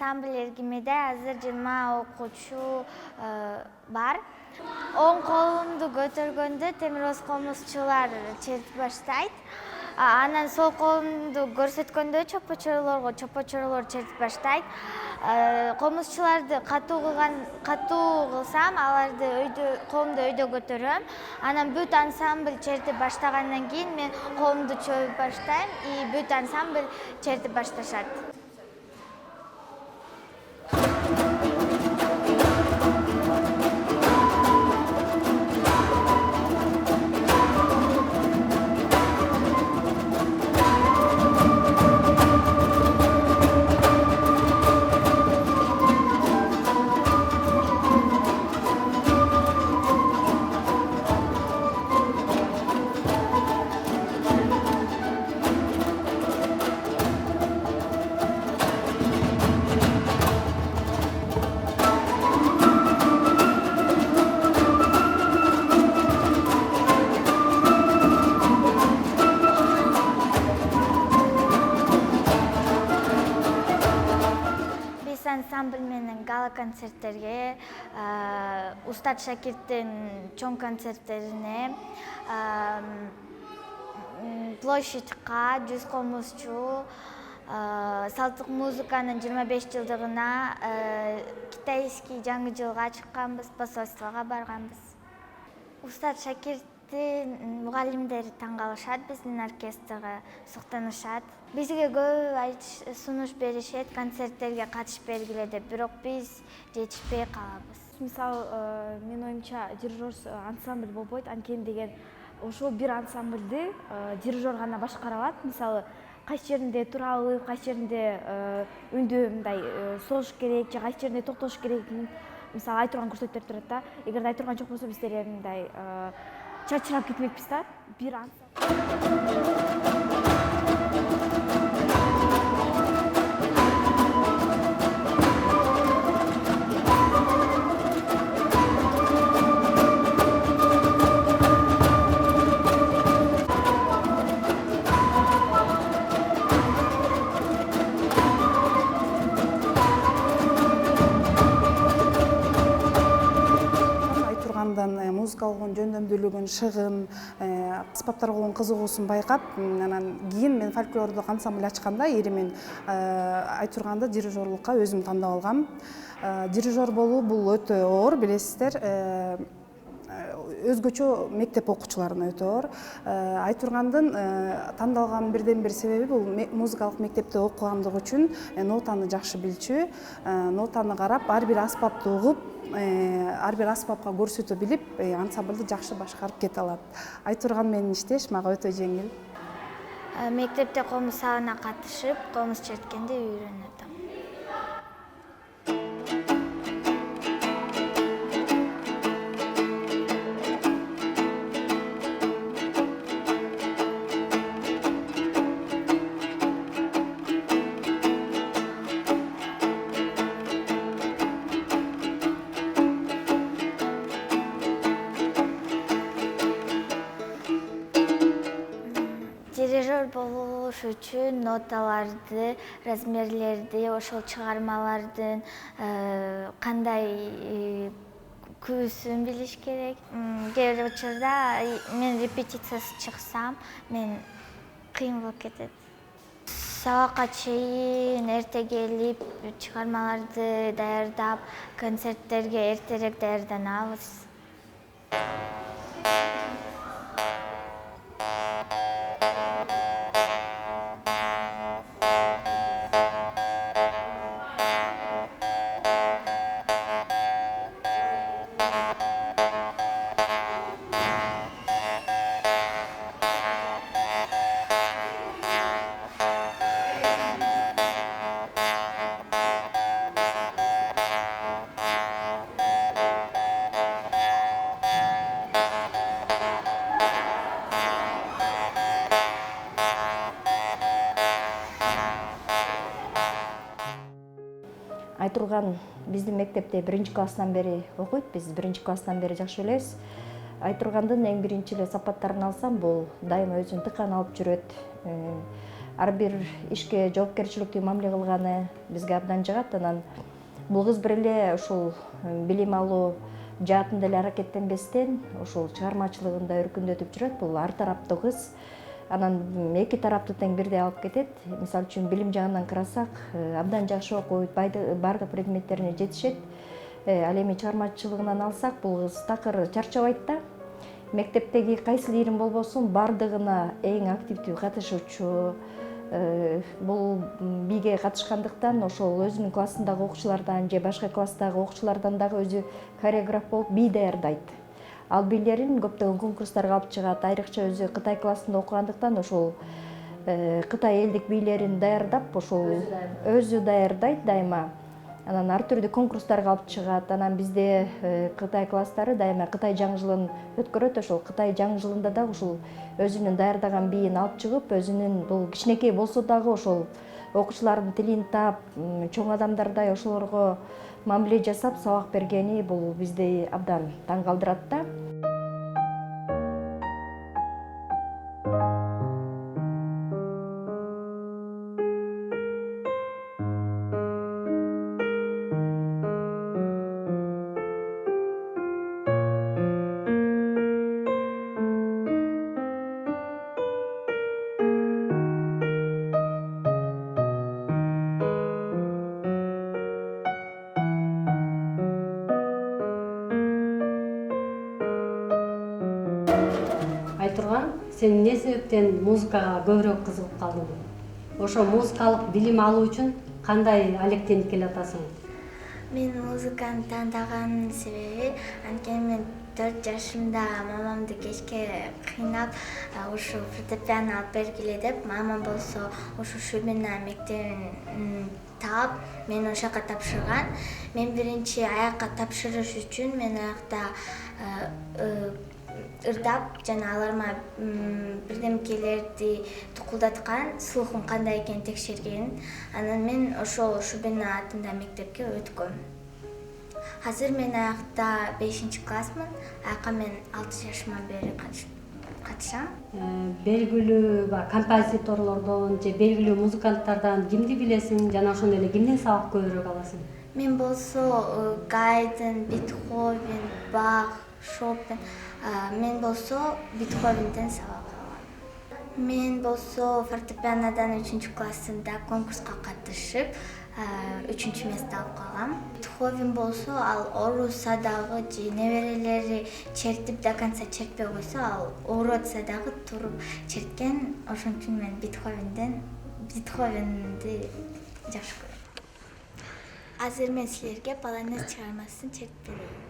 ансамбль эргимеде азыр 20 окуучу бар. Оң колумду көтөргөндө темироз комузчулар чертип баштайт. Анан сол колумду көрсөткөндө чопочорлор чертип баштайт. Комузчуларды катуу кылсам, аларды колумду өйдө көтөрөм. Анан бүт ансамбль чертип баштагандан кийин мен колумду чөбүп баштайм, и бүт ансамбль чертип башташат. Ансамбль менен гала концерттерге, устат шакирттин чоң концерттерине, площадька, 100 комузчу, салттык музыканын 25 жылдыгына, китайский жаңы жылга чыкканбыз, посольствого барганбыз. Устат шакирттин мугалимдери таң калышат, биздин оркестрге суктанышат. Бизге көп сунуш беришет, концерттерге катышып бергиле деп, бирок биз жетишпей калабыз. Мисалы, мен оюмча дирижор ансамбль болбойт, анткени деген ошол бир ансамбльди дирижор гана башкара алат. Мисалы, кайсы жеринде тура алып, кайсы жеринде үндү мындай согуш керек, же кайсы жеринде токтош керегин мисалы айтырган көрсөтүп турат да. Эгерде айтырган жок болсо биздер мындай чачырап кетмекпиз да. Бир музыкалык жөндөмдүүлүгүн, шыгын, аспаптарга болгон кызыгуусун байкап, анан кийин мен фольклордук ансамбль ачканда эри мен айтурганды дирижорлукка өзүм тандап алгам. Дирижор болуу бул өтө оор, билесиздер. Өзгөчө мектеп окуучуларына өтө оор. Айтургандын тандалган бирден бир себеби бул музыкалык мектепте окугандыгы үчүн нотаны жакшы билчү, нотаны карап, ар бир аспапты угуп, ар бир аспапка көрсөтө билип, ансамбльды жакшы башкарып кете алат. Айтурган менен иштеш мага өтө жеңил. Мектепте комуз сабына катышып, комуз черткенди үйрөнүп атам. Дирижор болуш үчүн ноталарды, размерлерди, ошол чыгармалардын кандай күүсүн билиш керек. Кээ бир учурда мен репетициясы чыксам, мен кыйын болуп кетет. Сабакка чейин эрте келип, чыгармаларды даярдап, концерттерге эртерээк даярданабыз. Айтурган биздин мектепте 1-класстан бери окуйт, биз 1-класстан бери жакшы билебиз. Айтургандын эң биринчи эле сапаттарын алсам, бул дайыма өзүн тыкан алып жүрөт. ар бир ишке жоопкерчиликтүү мамиле кылганы бизге абдан жагат. Анан бул кыз бир эле ушул билим алуу жаатында эле аракеттенбестен ушул чыгармачылыгында өркүндөтүп жүрөт. Бул ар тараптуу кыз. Анан эки тараптуу тең бирдей алып кетет. Мисалы үчүн билим жагынан карасак, абдан жакшы окуйт, баардык предметтерине жетишет. Ал эми чыгармачылыгынан алсак, бул кыз такыр чарчабайт да. Мектептеги кайсыл ирим болбосун баардыгына эң активдүү катышуучу. Бул биге катышкандыктан ошол өзүнүн классындагы окуучулардан же башка класстагы окуучулардан дагы өзү хореограф болуп бий даярдайт. Ал бийлерин көптөгөн конкурстарга алып чыгат. Айрыкча өзү Кытай классында окугандыктан ошол Кытай элдик бийлерин даярдап, ошол өзү даярдайт дайыма. Анан ар түрдүү конкурстарга алып чыгат. Анан бизде Кытай класстары дайыма Кытай жаңы жылын өткөрөт. Ошол Кытай жаңы жылында дагы ушул өзүнүн даярдаган бийин алып чыгып, өзүнүн бул кичинекей болсо дагы ошол окуучулардын тилин таап, чоң адамдардай ошолорго мамиле жасап сабак бергени бул бизди абдан таң калтырат да. Айтурган, сен эмне себептен музыкага көбүрөөк кызыгып калдың? Ошо музыкалык билим алуу үчүн кандай алектенип келатасың? Мен музыканы тандаган себеби анткени мен 4 жашымда мамамды кечке кыйнап, ушу фортепиано алып бергиле деп, мамам болсо ушу Шубина мектебин таап, мени ошол жака тапшырган. Мен биринчи аякка тапшырыш үчүн мен аякта ырдап жана аларга бирдемкелерди тукулдаткан, слухум кандай экенин текшерген. Анан мен ошол Шубина атында мектепке өткөм. Азыр мен аякта 5-классмын. Аякка мен 6 жашыман бери катышам. Белгилүү композиторлордон же белгилүү музыканттардан кимди билесиң жана ошондой эле кимден сабак көбүрөөк аласың? Мен болсо Гайден, Бетховен, Бах, Шопен. Мен болсо Бетховенден сабак алгам. Мен болсо фортепианодан 3-классында конкурска катышып, 3-месте алып калгам. Бетховен болсо ал оорусса дагы же неберелери чертип до конца чертпей койсо, ал оорутса дагы туруп черткен. Ошон үчүн мен Бетховенди жакшы көрөм. Азыр мен силерге полонез чыгармасын чертип берейин.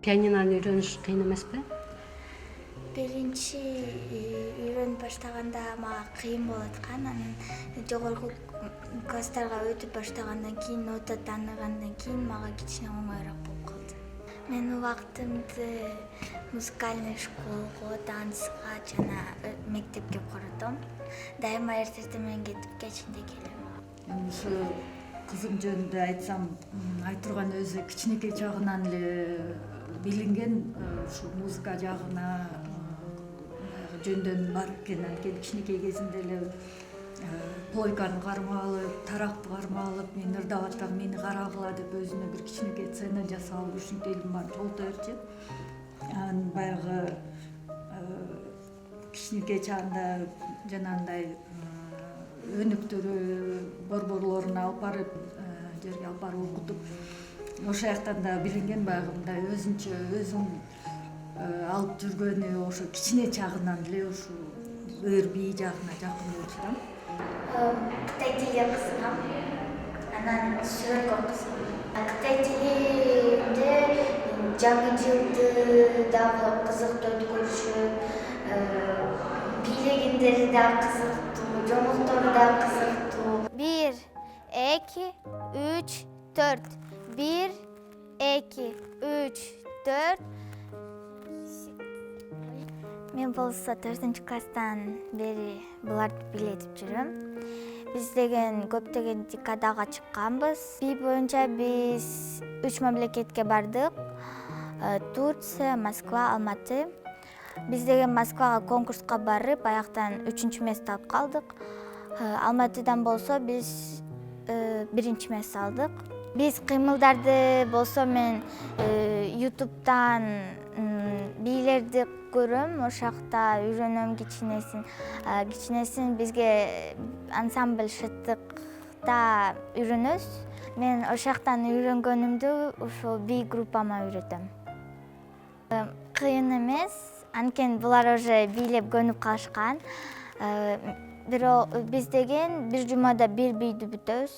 Пианинону үйрөнүш кыйын эмеспи? Биринчи үйрөнүп баштаганда мага кыйын болуп аткан. Анан жогорку класстарга өтүп баштагандан кийин, нота тааныгандан кийин мага кичине оңоюраак болуп калды. Мен убактымды музыкальный школго, данска жана мектепке коротом. Дайыма эртең менен кетип, кечинде келем. Ушу кызым жөнүндө айтсам, айтурган өзү кичинекей чагынан эле билинген ушу музыка жагына жөндөмү бар экен. Анткени кичинекей кезинде эле плойканы кармап алып, таракты кармап алып, мен ырдап атсам мени карагыла деп өзүнө бир кичинекей сцена жасап алып, ушинтип элдин баарын чогулта берчү. Анан баягы кичинекей чагында жанагындай өнүктөрү, борборлорун алып барып, жерге алып барып окутуп, ошол жактан да билинген баягы мындай өзүнчө өзүн алып жүргөнү ошо кичине чагынан эле ушу ыр бий жагына жакын болчу да. Кытай тилине кызыгам, анан сүрөткө кызыгам. Кытай тилинде жаңы жылды дагы кызыктуу өткөрүшүп, бийлегендери да кызыктуу, жомоктору да кызыктуу. 1, 2, 3, 4. 1, 2, 3, 4. Мен болсо 4-класстан бери буларды бийлетип жүрөм. Биз деген көптөгөн декадага чыкканбыз. Би боюнча биз 3 мамлекетке бардык. Турция, Москва, Алматы. Биз деген Москвага конкурска барып, аяктан 3-чү месте алып калдык. Алматыдан болсо биз 1-чи месте алдык. Биз кыймылдарды болсо мен YouTube'дан бийлерди көрөм, ошол жакта үйрөнөм кичинесин. Кичинесин бизге ансамбль шыттыкта үйрөнөбүз. Мен ошол жактан үйрөнгөнүмдү ошол бий группама үйрөтөм. Кыйын эмес, анткени булар уже бийлеп көнүп калышкан. Бирок биз деген бир жумада бир бийди бүтөбүз.